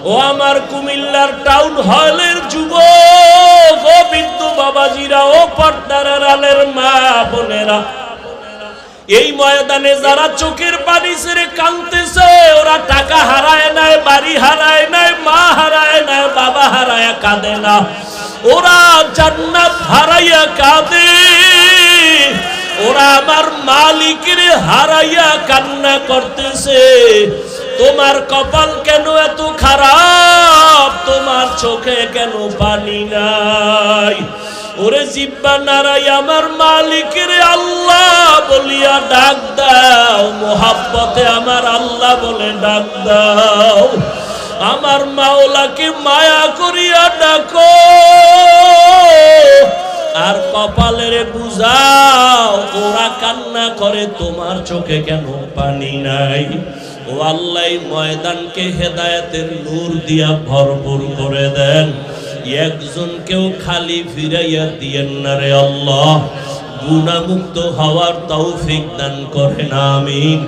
ও আমার কুমিল্লার টাউন হলের যুবক, ও বিন্দু বাবাজিরা, ও পর্দার আড়ালের মা বোনেরা, এই ময়দানে যারা চোখের পানি ছেড়ে কাঁদতেছে, ওরা টাকা হারায় নাই, বাড়ি হারায় নাই, মা হারায় নাই, বাবা হারায় কাঁদে না, ওরা জান্নাত হারাইয়া কাঁদে। ওরা আমার মালিকের হারাইয়া কান্না করতেছে। তোমার কপাল কেন এত খারাপ? তোমার চোখে কেন পানি নাই? ওরে জিব্বা নারাই আমার মালিকের আল্লাহ বলিয়া ডাক দাও, মোহাব্বতে আমার আল্লাহ বলে ডাক দাও, আমার মাওলাকে মায়া করিয়া ডাকো, আর কপালের বুঝাও ওরা কান্না করে তোমার চোখে কেন পানি নাই। ও আল্লাহ ময়দানকে হেদায়েতের নূর দিয়া ভরপুর করে দেন, একজনকেও খালি ফিরাইয়া দিয়েন না রে আল্লাহ। গুনাহমুক্ত হওয়ার তৌফিক দান করেন, আমিন।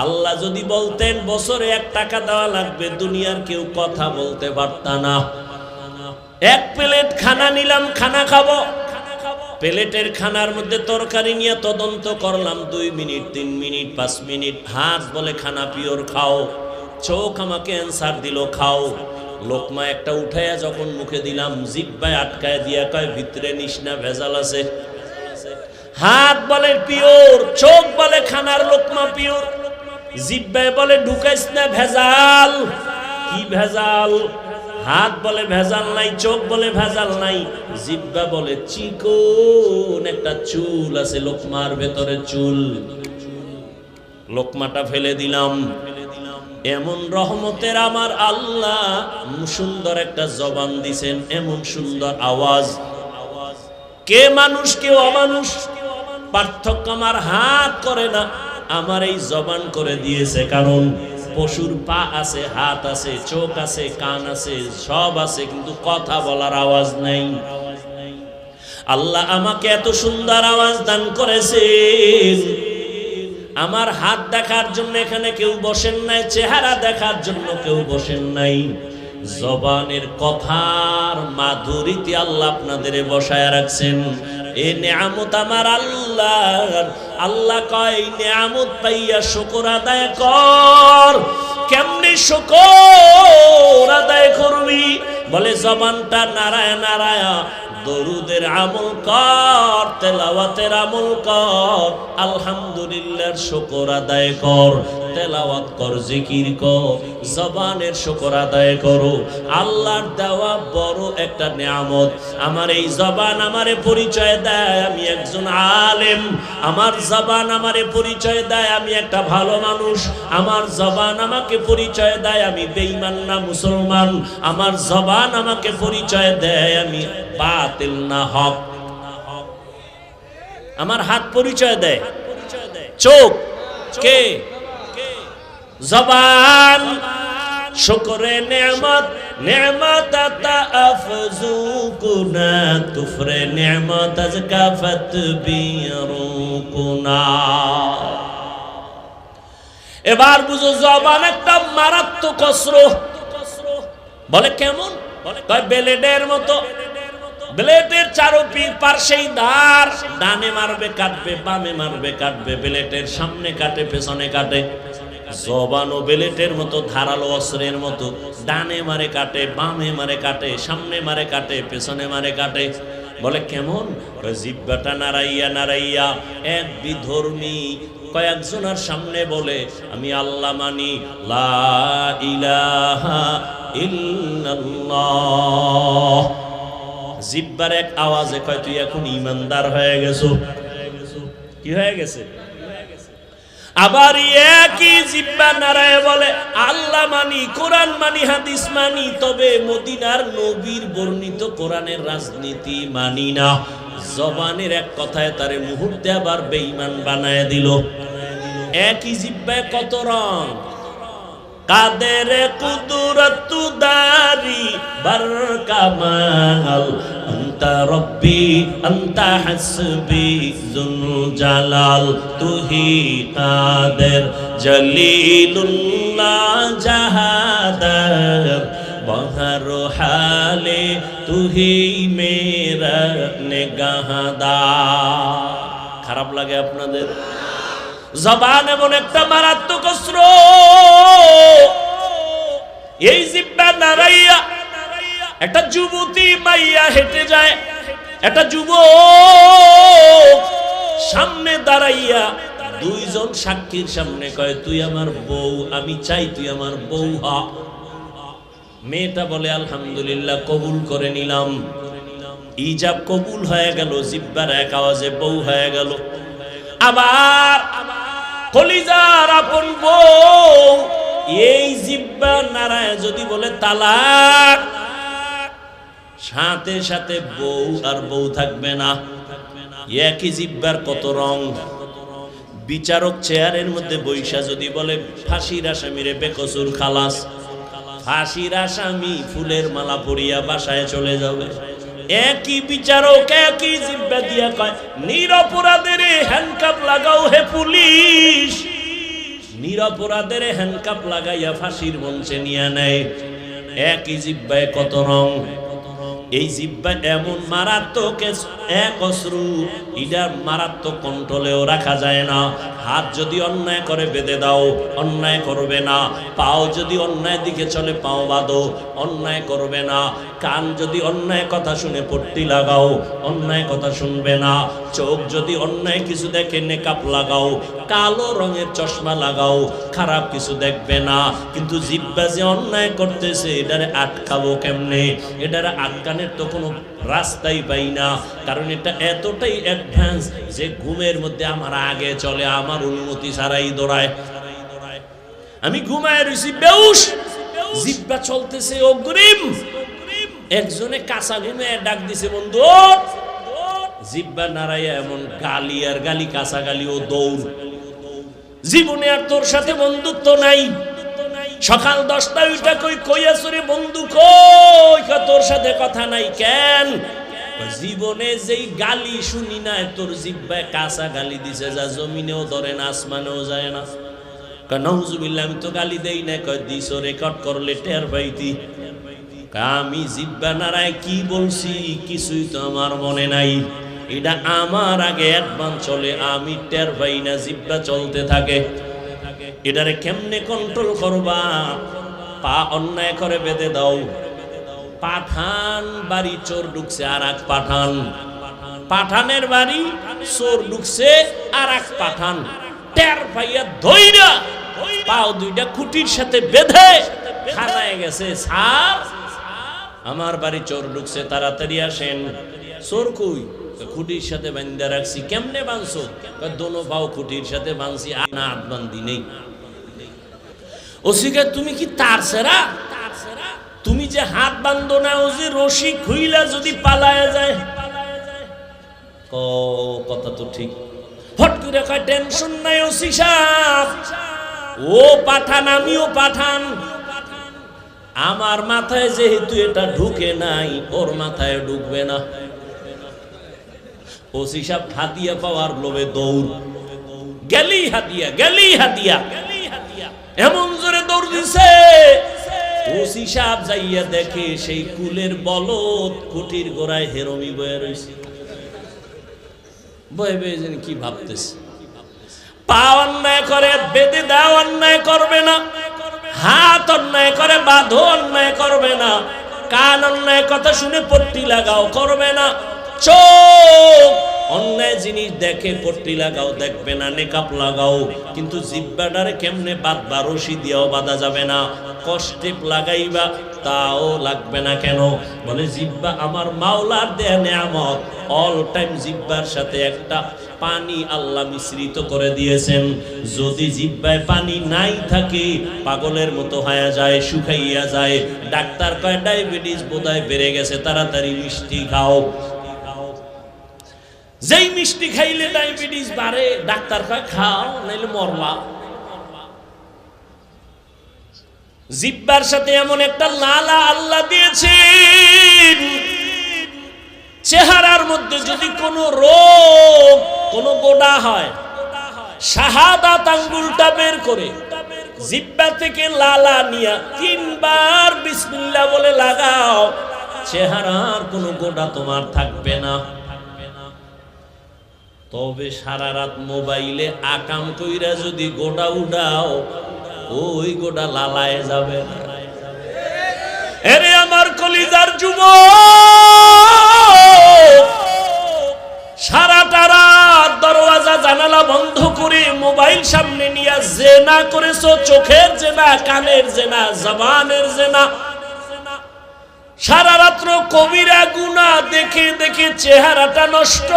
আল্লাহ যদি বলতেন বছরে 1 টাকা দেওয়া লাগবে, দুনিয়ার কেউ কথা বলতে পারত না। 1 প্লেট খানা নিলাম, খানা খাবো, প্লেটের খানার মধ্যে তরকারি নিয়ে তদন্ত করলাম 2 মিনিট, 3 মিনিট, 5 মিনিট। হাত বলে খানা পিওর খাও, চোখ আমাকে অ্যান্সার দিল খাও। লোকমা একটা উঠাইয়া যখন মুখে দিলাম, জিহ্বায় আটকায় দিয়া কয় ভিতরে নিশনা ভেজাল আছে। হাত বলে পিওর, চোখ বলে খানার লোকমা পিওর, জিহ্বায় বলে ঢুকাইস না ভেজাল। কি ভেজাল? হাত বলে ভেজাল নাই, চোখ বলে ভেজাল নাই, জিহ্বা বলে চিকন একটা চুল আছে লোকমার ভেতরে চুল। লোকমাটা ফেলে দিলাম। এমন রহমতের আমার আল্লাহ সুন্দর একটা জবান দিছেন, এমন সুন্দর আওয়াজ। কে মানুষ কে অমানুষ পার্থক্য আমার হাত করে না, আমার এই জবান করে দিয়েছে। কারণ পশুর পা আছে, হাত আছে, চোখ আছে, কান আছে, সব আছে, কিন্তু কথা বলার আওয়াজ নাই। আল্লাহ আমাকে এত সুন্দর আওয়াজ দান করেছেন। আমার হাত দেখার জন্য এখানে কেউ বসেন নাই, চেহারা দেখার জন্য কেউ বসেন নাই, জবানের কথার মাধুরীতে আল্লাহ আপনাদের বসায় রাখছেন। এই নিয়ামত আমার আল্লাহ। আল্লাহ কয় নিয়ামত পাইয়া শুকর আদায় কর। কেমনে শুকর আদায় করবি? বলে জবানটা নারায় নারায় দরুদের আমল কর, তেলাওয়াতের আমল কর, আলহামদুলিল্লাহর শুকর আদায় কর, তেলাওয়াত কর, জিকির কর, জবানের শুকর আদায় করো। আল্লাহর দেওয়া বড় একটা নিয়ামত। আমার এই জবান আমারে পরিচয় দেয় আমি একজন আলেম, আমার জবান আমারে পরিচয় দেয় আমি একটা ভালো মানুষ, আমার জবান আমাকে পরিচয় দেয় আমি বেঈমান না মুসলমান, আমার জবান আমাকে পরিচয় দেয় আমি বাতিল না হক। আমার হাত পরিচয় দেয়, চোখ কে? জবান। শুকরে নেয়ামত, নেয়ামত আতা আফজু কুনা, কুফরে নেয়ামত আজ কাফত বিরু কুনা। এবার বুঝো জবান একটা মারাত্মক অস্ত্র। বলে কেমন? কয় ব্লেডের মতো। ব্লেডের চারপাশেই ধার, ডানে মারবে কাটবে, বামে মারবে কাটবে, ব্লেডের সামনে কাটে, পেছনে কাটে। জবানও ব্লেডের মতো, ধারালো অস্ত্রের মতো, ডানে মারে কাটে, বামে মারে কাটে, সামনে মারে কাটে, পেছনে মারে কাটে। বলে কেমন? জিহ্বাটা নাড়াইয়া নাড়াইয়া এক বিধর্মী কয়েকজনের সামনে বলে আমি আল্লাহ মানি, লা ইলাহা ইল্লাল্লাহ। জিহ্বার এক আওয়াজে কয় তুই এখন ইমানদার হয়ে গেছো। কি হয়ে গেছে? আবার একই জিহ্বা নারায় বলে আল্লাহ মানি, কোরআন মানি, হাদিস মানি, তবে মদিনার নবীর বর্ণিত কোরআনের রাজনীতি মানি না। জবানের এক কথায় তারে মুহূর্তে আবার বেঈমান বানায় দিল। একই জিহ্বায় কত রং। কাদের কুদরত দারি বার কামাল, আনতা রব্বি আনতা হাসবি যুল জালাল, তুহি কাদের জলিলুল্লাহ জাহাদার, हर हाले तू ही मेरा निगाहदार। খারাপ লাগে আপনাদের? জবান এমন একটা মারাত্মক অস্ত্র, এই জিহ্বা নাড়াইয়া একটা যুবতী মাইয়া হেঁটে যায়, একটা যুবক সামনে দাঁড়াইয়া দুইজন সাক্ষীর সামনে কয় তুই আমার বউ, আমি চাই তুই আমার বউ হ। মেয়েটা বলে আলহামদুলিল্লাহ, কবুল করে নিলাম। ইজাব কবুল হয়ে গেল, জিহ্বার এক আওয়াজে বউ হয়ে গেল। আবার কলিজার আপন বউ, এই জিহ্বা নারায় যদি বলে তালাক, সাথে সাথে বউ আর বউ থাকবে না। একই জিহ্বার কত রং। বিচারক চেয়ারের মধ্যে বৈশা যদি বলে ফাঁসির আসামিরে বেকসুর খালাস, ফাঁসির আসামি ফুলের মালা পরিয়া বাসায় চলে যাবে। একই বিচারক একই জিহ্বা দিয়া কয় নিরপরাধের হ্যান্ডকাপ লাগাও হে পুলিশ, নিরপরাধের হ্যান্ডকাপ লাগাইয়া ফাঁসির মঞ্চে নিয়ে নেয়। একই জিহ্বায় কত রং। এই জিহ্বা এমন মারাত্মক এক অশ্রু, এটা মারাত্মক কন্ট্রোলেও রাখা যায় না। হাত যদি অন্যায় করে বেঁধে দাও, অন্যায় করবে না। পাও যদি অন্যায় দিকে চলে, পাও বাঁধো, অন্যায় করবে না। কান যদি অন্যায় কথা শুনে পট্টি লাগাও, অন্যায় কথা শুনবে না। চোখ যদি অন্যায় কিছু দেখে নেকাপ লাগাও, কালো রঙের চশমা লাগাও, খারাপ কিছু দেখবে না। কিন্তু জিহ্বা যে অন্যায় করতেছে, এটারে আটকাবো কেমনে? এটারে আটকানের তো কোনো রাস্তাই পাই না, কারণ এটা এতটাই অ্যাডভান্স যে ঘুমের মধ্যে আমার আগে চলে, আমার অনুমতি ছাড়াই দৌড়ায়। আমি ঘুমায় রয়েছি বেউস, জিহ্বা চলতেছে অগ্রিম। একজনে কাঁচা ঘুমে ডাক দিছে বন্ধু, জিহ্বা নাড়াইয়া এমন গালি আর গালি, কাঁচা গালি ও দৌড়। জীবনে আর তোর সাথে বন্ধুত্ব নাই। সকাল 10টায় উঠা কই আসরে বন্ধু কই, তোর সাথে কথা নাই কেন? জীবনে যেই গালি শুনি না, তোর জিহ্বায় কাঁচা গালি দিছে, যা জমিনেও ধরে না, আসমানেও যায় না। নাউজুবিল্লাহ, আমি তো গালি দেই না। কয় দিছো, রেকর্ড করলে টের পাইতি। আমি জিহ্বা নাড়ায় কি বলছি কিছুই তো আমার মনে নাই। এটা আমার আগে অ্যাডভান্স চলে, আমি টের পাই না, জিহ্বা চলতে থাকে। এটারে কেমনে কন্ট্রোল করবা? পা অন্যায় করে বেঁধে দাও। পাঠান বাড়ি চোর ঢুকছে, আর এক পাঠান, পাঠানের বাড়ি চোর ঢুকছে, আর এক পাঠান টের পাইয়া ধইরা পাও দুইটা খুঁটির সাথে বেঁধে খানায় গেছে। স্যার, আমার বাড়ি চোর ঢুকছে, তাড়াতাড়ি আসেন। চোর কই? খুঁটির সাথে বান্ধা রাখছি। কেমনে বাঁধছো? দোনো পাও খুঁটির সাথে বাঁধছি, না হাত বান্ধি নেই। ওসিকা তুমি কি তার সেরা? তুমি যে হাত বান্ধো না, ও যে রশি খুইলা যদি পালায়া যায়। কথা তো ঠিক। হট করে কয় টেনশন নাই ওসি সাহেব, ও পাঠান আমিও পাঠান। আমার মাথায় যেহেতু এটা ঢুকে নাই, ওর মাথায় ঢুকবে না। ওসি সাহেব হাতিয়া পাওয়ার লোভে দৌড়, গেলি হাতিয়া, গেলি হাতিয়া, এমন জোরে দৌড় দিছে। ওসি সাহেব যাইয়া দেখে সেই কুলের বলদ কুটির গোড়ায় হেরমি বয়ে রয়েছে। বয়ে বয়ে যেন কি ভাবতেছে। পা অন্যায় করে বেঁধে দাও, অন্যায় করবে না। হাত অন্যায় করে বাঁধো, অন্যায় করবে না। কান অন্যায় কথা শুনে পট্টি লাগাও, করবে না। চোখ অন্যায় জিনিস দেখে পট্টি লাগাও, দেখবে না। নেকাপ লাগাও, কিন্তু জিহ্বাটারে কেমনে বাঁধবা? রশি দিয়েও বাঁধা যাবে না। কষ্টে লাগাইবা, তাও লাগবে না। কেন? বলে জিহ্বা আমার মাওলার দেয়া নেয়ামত। অল টাইম জিহ্বার সাথে একটা পানি আল্লাহ মিশ্রিত করে দিয়েছেন। যদি জিহ্বায় পানি নাই থাকে, পাগলের মতো হয়ে যায়, শুকাইয়া যায়। ডাক্তার কয় ডায়াবেটিস বোধহয় বেড়ে গেছে, তাড়াতাড়ি মিষ্টি খাও। যেই মিষ্টি খাইলে ডায়াবেটিস বাড়ে, ডাক্তার কয় খাও, নাইলে মরলা। জিহ্বার সাথে এমন একটা লালা আল্লাহ দিয়েছেন, চেহারার মধ্যে যদি কোনো রোগ, কোনো গোডা হয়, শাহাদাত আঙ্গুলটা বের করে জিহ্বা থেকে লালা নিয়া 3 বার বিসমিল্লাহ বলে লাগাও, চেহারার কোনো গোটা তোমার থাকবে না। তবে সারা রাত মোবাইলে আকাম কইরা যদি গোটা উঠাও, ওই গোটা লালায় যাবে। এরে আমার কলিজার যুবক, সারাটা রাত দরওয়াজা জানালা বন্ধ করে মোবাইল সামনে নিয়ে জেনা করেছো, চোখের জেনা, কানের জেনা, জবানের জেনা। সারা রাত্র কবিরা গুনাহ দেখে দেখে চেহারাটা নষ্ট,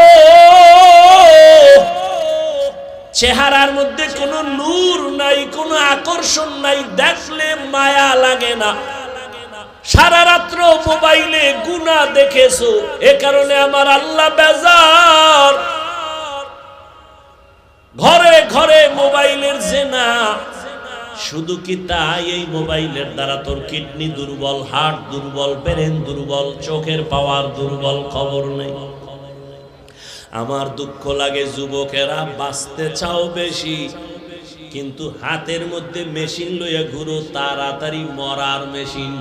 চেহারার মধ্যে কোনো নূর নাই, কোনো আকর্ষণ নাই, দেখলে মায়া লাগে না। সারা রাত্র মোবাইলে গুনাহ দেখেছো, এ কারণে আমার আল্লাহ বেজার। ঘরে ঘরে মোবাইলের জেনা। শুধু কি তাই? এই মোবাইলের দ্বারা তোর কিডনি দুর্বল, হার্ট দুর্বল, ব্রেন দুর্বল, চোখের পাওয়ার দুর্বল, খবর নেই। আমার দুঃখ লাগে, যুবকেরা বাঁচতে চাও বেশি, কিন্তু হাতের মধ্যে মেশিন লইয়া ঘুরো, তাড়াতাড়ি মরার মেশিন।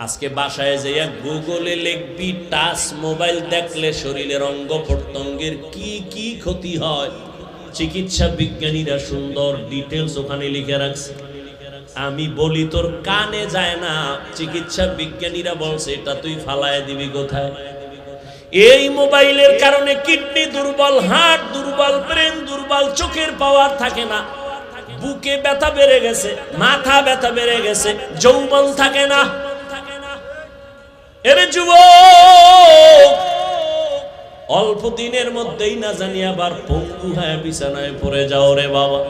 আজকে বাসায় যাইয়া গুগলে লিখবি টাচ মোবাইল দেখলে শরীরের অঙ্গ প্রত্যঙ্গের কি কি ক্ষতি হয়, চিকিৎসা বিজ্ঞানীরা সুন্দর ডিটেলস ওখানে লিখে রাখছে। আমি বলি তোর কানে যায় না, চিকিৎসা বিজ্ঞানীরা বলছে এটা তুই ফালায় দিবি কোথায়? এই মোবাইলের কারণে কিডনি দুর্বল, হার্ট দুর্বল, ব্রেন দুর্বল, চোখের পাওয়ার থাকে না, বুকে ব্যথা বেড়ে গেছে, মাথা ব্যথা বেড়ে গেছে, যৌবন থাকে না। এরে যুবক, অল্প দিনের মধ্যেই না জানি আবার পঙ্গু হয়ে বিছানায় পড়ে যাও রে বাবা।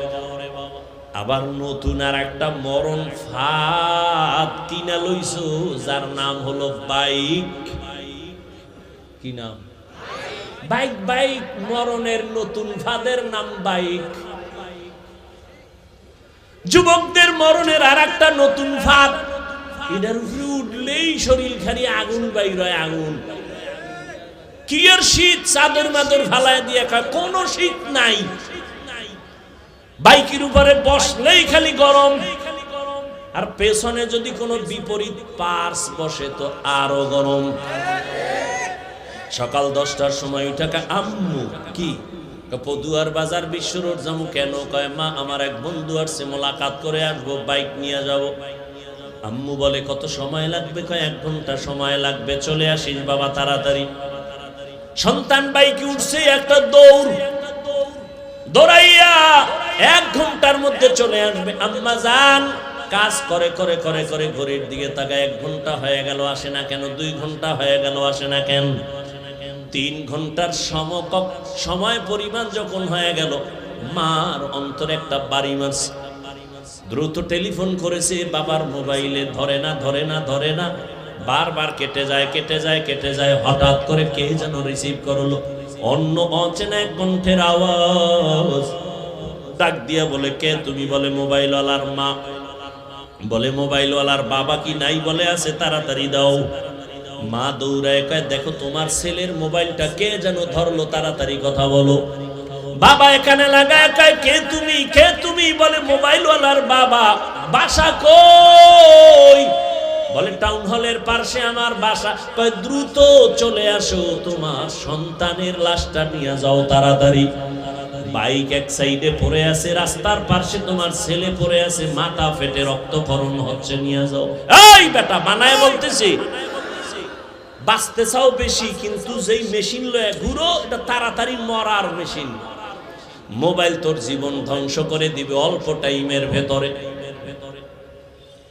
আবার নতুন আর একটা মরণ ফাঁদ কিনা লইছো, যার নাম হলো বাইক। কি নাম? বাইক। বাইক মরণের নতুন ফাঁদের নাম বাইক। যুবকদের মরণের আর একটা নতুন ফাঁদ, এটার উপরে উঠলেই শরীর খালি আগুন বাইর হয়, আগুন। কি আর শীত, চাদর মাদর ফালায় দিয়ে কোনো শীত নাই। বাইকের উপরে বসলেই খালি গরম, আর পেছনে যদি কোনো বিপরীত পার্স বসে তো আরো গরম। সকাল 10টার সময় উঠে আম্মু কি পদুয়ার বাজার বিশ্ব রোড যাবো। কেন? কয় মা আমার এক বন্ধু আসছে, মোলাকাত করে আসবো, বাইক নিয়ে যাব। আম্মু বলে কত সময় লাগবে? কয় 1 ঘন্টা সময় লাগবে। চলে আসিস বাবা তাড়াতাড়ি। সন্তান বাইকে উঠছে, একটা দৌড়, দৌড়াইয়া 1 ঘন্টার মধ্যে চলে আসবে। আম্মা জান কাজ করে করে করে করে ঘড়ির দিকে তাকায়, 1 ঘন্টা হয়ে গেল আসে না কেন? 2 ঘন্টা হয়ে গেল আসে না কেন? 3 ঘন্টার সময় পরিমাণ যখন হয়ে গেল, মার অন্তরে একটা বাড়ি মারছে। দ্রুত টেলিফোন করেছে, বাবার মোবাইলে ধরে না ধরে না ধরে না, বারবার কেটে যায় কেটে যায় কেটে যায়। হঠাৎ করে কে যেন রিসিভ করলো, অন্য অচেনা এক কণ্ঠের আওয়াজ। ডাক দিয়া বলে কে তুমি? বলে মোবাইলওয়ালার মা। বলে মোবাইলওয়ালার বাবা কি নাই? বলে আছে, তাড়াতাড়ি দাও। মা দৌড়ায় কয় দেখো তোমার ছেলের মোবাইলটা কে যেন ধরলো, তাড়াতাড়ি কথা বলো। বাবা এখানে লাগায় কয় কে তুমি? কে তুমি? বলে মোবাইলওয়ালার বাবা। বাসা কই? বলে টাউন হলের পাশে আমার বাসা। কয় দ্রুত চলে আসো, তোমার সন্তানের লাশটা নিয়ে যাও তাড়াতাড়ি। বাইক এক সাইডে পড়ে আছে, রাস্তার পাশে তোমার ছেলে পড়ে আছে, মাথা ফেটে রক্তক্ষরণ হচ্ছে, নিয়ে যাও। এই বেটা বানায় বলতেছি, বাঁচতে চাও বেশি, কিন্তু যেই মেশিন লয়ে ঘুরো এটা তাড়াতাড়ি মরার মেশিন। মোবাইল তোর জীবন ধ্বংস করে দিবে অল্প টাইমের ভেতরে।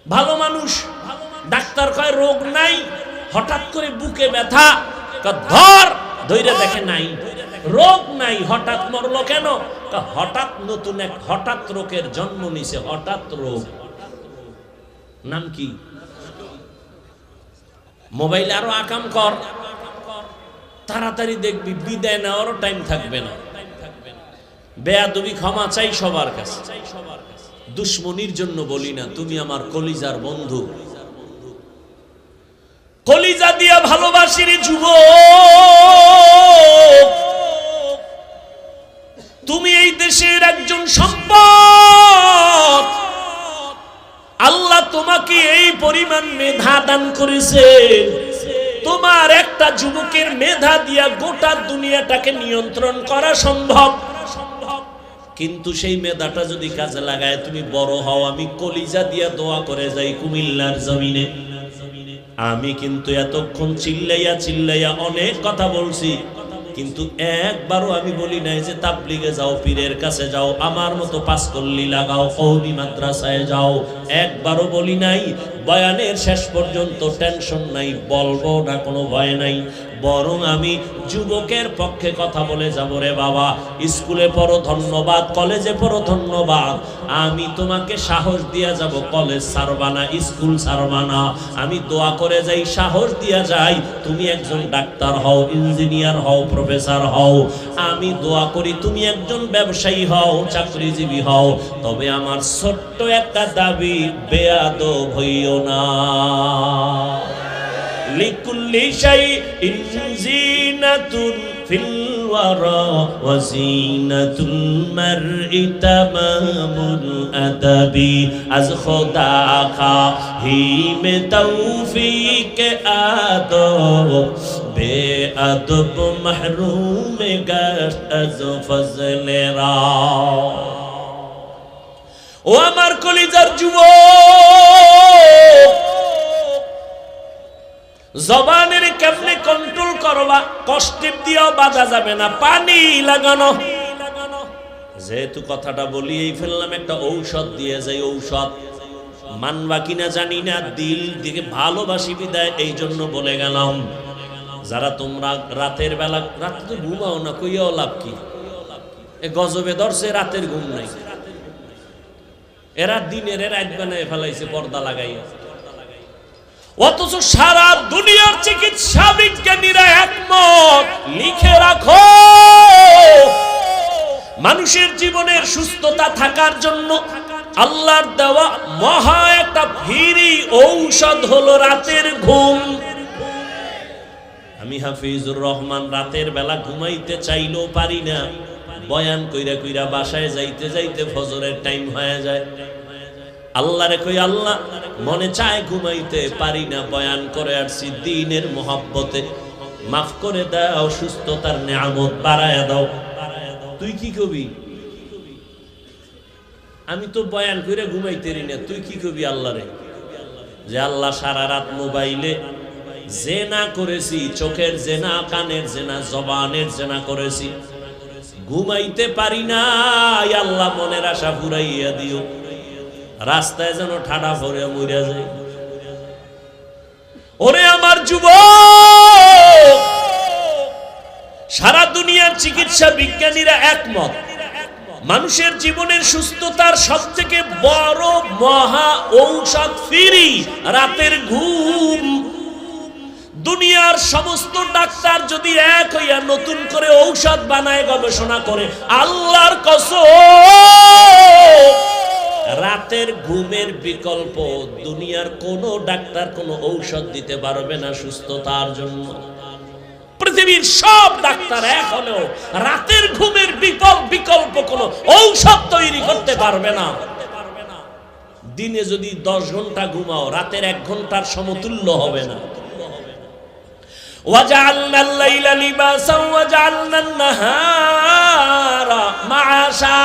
ভালো মানুষ, ডাক্তার কয় রোগ নাই, হঠাৎ করে বুকে ব্যথা, ধর ধৈর্য দেখে নাই, রোগ নাই, হঠাৎ মরলো কেন? হঠাৎ নতুন এক হঠাৎ রোগের জন্ম নিছে। হঠাৎ রোগ নাম কি? মোবাইল আরো আকাম কর, তাড়াতাড়ি দেখবি বিদায় নেওয়ারও টাইম থাকবে না। বেয়াদবি ক্ষমা চাই সবার কাছে, দুশ্মনির জন্য বলি না, তুমি আমার কলিজার বন্ধু, কলিজা দিয়া ভালোবাসির যুবক, তুমি এই দেশের একজন সম্পদ। আল্লাহ তোমাকে এই পরিমাণ মেধা দান করেছেন, তোমার একটা যুবকের মেধা দিয়া গোটা দুনিয়াটাকে নিয়ন্ত্রণ করা সম্ভব। কিন্তু সেই মেধাটা যদি কাজে লাগায় তুমি বড় হও, আমি কলিজা দিয়া দোয়া করে যাই কুমিল্লার জমিনে। আমি কিন্তু এতক্ষণ চিল্লাইয়া চিল্লাইয়া অনেক কথা বলছি, কিন্তু একবারও আমি বলি নাই যে তাবলিগে যাও, পীরের কাছে যাও, আমার মতো পাঁচকল্লি লাগাও, কওমি মাদ্রাসায় যাও, একবারও বলি নাই। বয়ানের শেষ পর্যন্ত টেনশন নাই, বলবো না, কোনো ভয় নাই। বরং আমি যুবকের পক্ষে কথা বলে যাব, রে বাবা স্কুলে পড়ো ধন্যবাদ, কলেজে পড়ো ধন্যবাদ, আমি তোমাকে সাহস দিয়া যাব, কলেজ ছাড়বা না, স্কুল ছাড়বা না। আমি দোয়া করে যাই, সাহস দিয়া যাই, তুমি একজন ডাক্তার হও, ইঞ্জিনিয়ার হও, প্রফেসর হও। আমি দোয়া করি তুমি একজন ব্যবসায়ী হও, চাকরিজীবী হও। তবে আমার ছোট্ট একটা দাবি, বেয়াদব হইও না। লিকুল্লি শাইইন জিনাতুন ফিল ওয়ারা ওয়া জিনাতুল মারই তামামুল আদাবি। আজ খোদা খাহি মে তৌফিক আদব, বেআদব মাহরুম গাশত আজ ফজলে রা। ও আমার কলিজার যুবক, জবানের কেমনে কন্ট্রোল করবা, কষ্টের দিয়েও বাধা যাবে না, পানি লাগানো। যেহেতু কথাটা বলিয়েই ফেললাম, একটা ঔষধ দিয়ে যাই। ঔষধ মানবা কিনা জানি না, দিল দিকে ভালোবাসি বিদায় এই জন্য বলে গেলাম। যারা তোমরা রাতের বেলা, রাতে তো ঘুমাও না, কইয়াও লাভ কি? এ গজবে ধরছে, রাতের ঘুম নাই। এরা দিনের রাত বানায় ফেলাইছে পর্দা লাগাইয়া। অথচ সারা দুনিয়ার চিকিৎসা বিজ্ঞানীরা একমত, লিখে রাখো, মানুষের জীবনের সুস্থতা থাকার জন্য আল্লাহর দেওয়া মহা একটা ফ্রি ঔষধ হলো রাতের ঘুম। আমি হাফিজুর রহমান রাতের বেলা ঘুমাইতে চাইলেও পারি না। বয়ান কইরা কইরা বাসায় যাইতে যাইতে ফজরের টাইম হয়ে যায়। আল্লাহ রে কই, আল্লাহ মনে চায় ঘুমাইতে পারি না, বয়ান করে আসছি দ্বীনের মোহাব্বতে, মাফ করে দাও, সুস্থতার নিয়ামত বাড়ায়া দাও। তুই কি কবি? আমি তো বয়ান করে ঘুমাইতে পারি না, তুই কি কবি আল্লাহ রে? যে আল্লাহ সারা রাত মোবাইলে জেনা করেছি, চোখের জেনা, কানের জেনা, জবানের জেনা করেছি, ঘুমাইতে পারি না, আল্লাহ মনের আশা ফুরাইয়া দিও, রাস্তায় যেন ঠাডা ভরে মরিয়া যায়। ওরে আমার যুবক, সারা দুনিয়ার চিকিৎসা বিজ্ঞানীরা একমত, মানুষের জীবনের সুস্থতার সবথেকে বড় মহা ঔষধ ফ্রি রাতের ঘুম। দুনিয়ার সমস্ত ডাক্তার যদি এক হইয়া নতুন করে ঔষধ বানায়, গবেষণা করে, আল্লাহর কসম রাতের ঘুমের বিকল্প দুনিয়ার কোন ডাক্তার কোন ঔষধ দিতে পারবে না সুস্থতার জন্য। পৃথিবীর সব ডাক্তার এক হলেও রাতের ঘুমের বিকল্প কোন ঔষধ তৈরি করতে পারবে না। দিনে যদি 10 ঘন্টা ঘুমাও, রাতের 1 ঘন্টার সমতুল্য হবে না। وَجَعَلْنَا اللَّيْلَ لِبَاسًا وَجَعَلْنَا النَّهَارَ مَعَاشًا।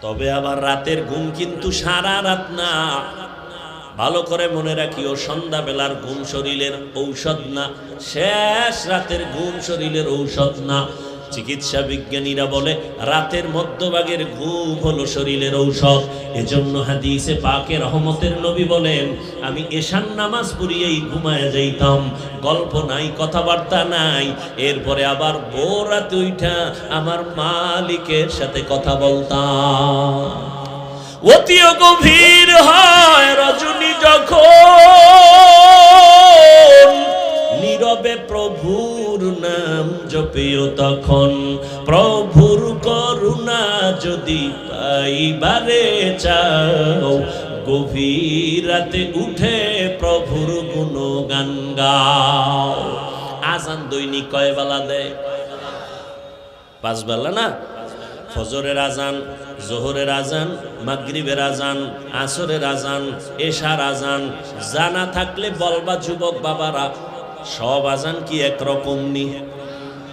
তবে আবার রাতের ঘুম কিন্তু সারা রাত না, ভালো করে মনে রাখিও, সন্ধ্যাবেলার ঘুম শরীরের ঔষধ না, শেষ রাতের ঘুম শরীরের ঔষধ না। চিকিৎসা বিজ্ঞানীরা বলে রাতের মধ্যভাগের ঘুম হলো শরীরের ঔষধ। এজন্য হাদিসে পাকে রহমতের নবী বলেন, আমি এশার নামাজ পড়িয়েই ঘুমায় যাইতাম, গল্প নাই, কথাবার্তা নাই, এরপরে আবার ভোর রাতে উঠা আমার মালিকের সাথে কথা বলতাম। অতি গভীর হয় রজনী যখন, নীরবে প্রভুর নাম জপিও তখন, প্রভুর করুণা যদি পাইবারে চাও, গভীর রাতে উঠে প্রভুর গুণগান গাও। আজান দৈনিক কয় বেলা দেয়? 5 বেলা না? ফজরের আজান, জোহরের আজান, মাগরিবের আজান, আসরের আজান, এশার আজান জানা থাকলে বলবা যুবক বাবারা, সব আজান কি একরকম নি?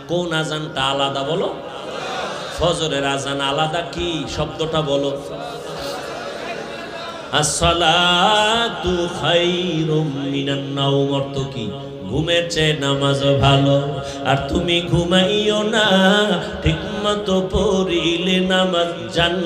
কোন আজানটা আলাদা বলো? ফজরের আজান আলাদা, কি শব্দটা বলো? আসসালাতু খায়রুম মিনান নাওম, অর্থ কি? ঘুমের চেয়ে নামাজ ভালো। আর তুমি ঘুমাইও না, ঠিকমতো পড়িলে নামাজ জান্নাত